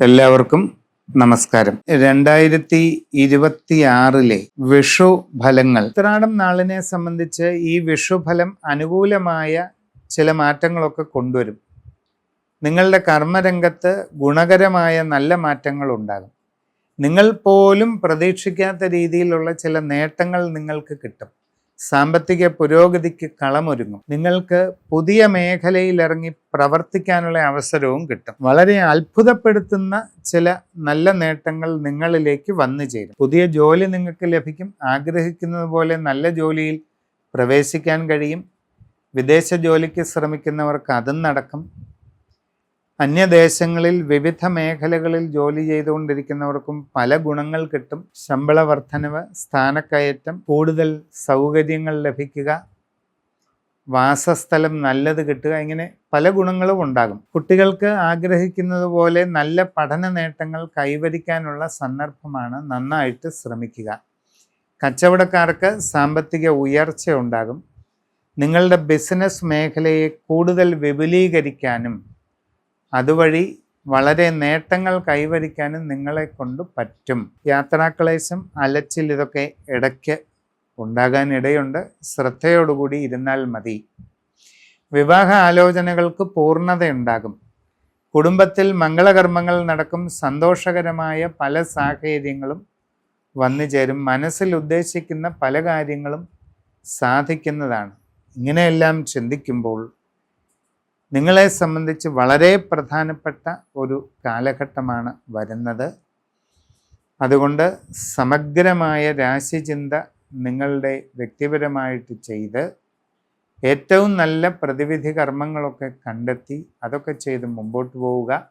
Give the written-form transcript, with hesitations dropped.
എല്ലാവർക്കും നമസ്കാരം. 2026 വിഷു ഫലങ്ങൾ. ഉത്രാടം നാളിനെ സംബന്ധിച്ച് ഈ വിഷുഫലം അനുകൂലമായ ചില മാറ്റങ്ങളൊക്കെ കൊണ്ടുവരും. നിങ്ങളുടെ കർമ്മരംഗത്ത് ഗുണകരമായ നല്ല മാറ്റങ്ങൾ ഉണ്ടാകും. നിങ്ങൾ പോലും പ്രതീക്ഷിക്കാത്ത രീതിയിലുള്ള ചില നേട്ടങ്ങൾ നിങ്ങൾക്ക് കിട്ടും. സാമ്പത്തിക പുരോഗതിക്ക് കളമൊരുങ്ങും. നിങ്ങൾക്ക് പുതിയ മേഖലയിൽ ഇറങ്ങി പ്രവർത്തിക്കാനുള്ള അവസരവും കിട്ടും. വളരെ അത്ഭുതപ്പെടുത്തുന്ന ചില നല്ല നേട്ടങ്ങൾ നിങ്ങളിലേക്ക് വന്നു ചേരും. പുതിയ ജോലി നിങ്ങൾക്ക് ലഭിക്കും. ആഗ്രഹിക്കുന്നത് പോലെ നല്ല ജോലിയിൽ പ്രവേശിക്കാൻ കഴിയും. വിദേശ ജോലിക്ക് ശ്രമിക്കുന്നവർക്ക് അതും നടക്കും. അന്യദേശങ്ങളിൽ വിവിധ മേഖലകളിൽ ജോലി ചെയ്തുകൊണ്ടിരിക്കുന്നവർക്കും പല ഗുണങ്ങൾ കിട്ടും. ശമ്പള വർധനവ്, സ്ഥാനക്കയറ്റം, കൂടുതൽ സൗകര്യങ്ങൾ ലഭിക്കുക, വാസസ്ഥലം നല്ലത് കിട്ടുക, ഇങ്ങനെ പല ഗുണങ്ങളും ഉണ്ടാകും. കുട്ടികൾക്ക് ആഗ്രഹിക്കുന്നത് പോലെ നല്ല പഠന നേട്ടങ്ങൾ കൈവരിക്കാനുള്ള സന്ദർഭമാണ്. നന്നായിട്ട് ശ്രമിക്കുക. കച്ചവടക്കാർക്ക് സാമ്പത്തിക ഉയർച്ച ഉണ്ടാകും. നിങ്ങളുടെ ബിസിനസ് മേഖലയെ കൂടുതൽ വിപുലീകരിക്കാനും അതുവഴി വളരെ നേട്ടങ്ങൾ കൈവരിക്കാനും നിങ്ങളെ കൊണ്ട് പറ്റും. യാത്രാക്ലേശം, അലച്ചിൽ ഇതൊക്കെ ഇടയ്ക്ക് ഉണ്ടാകാനിടയുണ്ട്. ശ്രദ്ധയോടുകൂടി ഇരുന്നാൽ മതി. വിവാഹ ആലോചനകൾക്ക് പൂർണ്ണതയുണ്ടാകും. കുടുംബത്തിൽ മംഗളകർമ്മങ്ങൾ നടക്കും. സന്തോഷകരമായ പല സാഹചര്യങ്ങളും വന്നു ചേരും. മനസ്സിൽ ഉദ്ദേശിക്കുന്ന പല കാര്യങ്ങളും സാധിക്കുന്നതാണ്. ഇങ്ങനെയെല്ലാം ചിന്തിക്കുമ്പോൾ നിങ്ങളെ സംബന്ധിച്ച് വളരെ പ്രധാനപ്പെട്ട ഒരു കാലഘട്ടമാണ് വരുന്നത്. അതുകൊണ്ട് സമഗ്രമായ രാശിചിന്ത നിങ്ങളുടെ വ്യക്തിപരമായിട്ട് ചെയ്ത് ഏറ്റവും നല്ല പ്രതിവിധി കർമ്മങ്ങളൊക്കെ കണ്ടെത്തി അതൊക്കെ ചെയ്ത് മുമ്പോട്ട് പോവുക.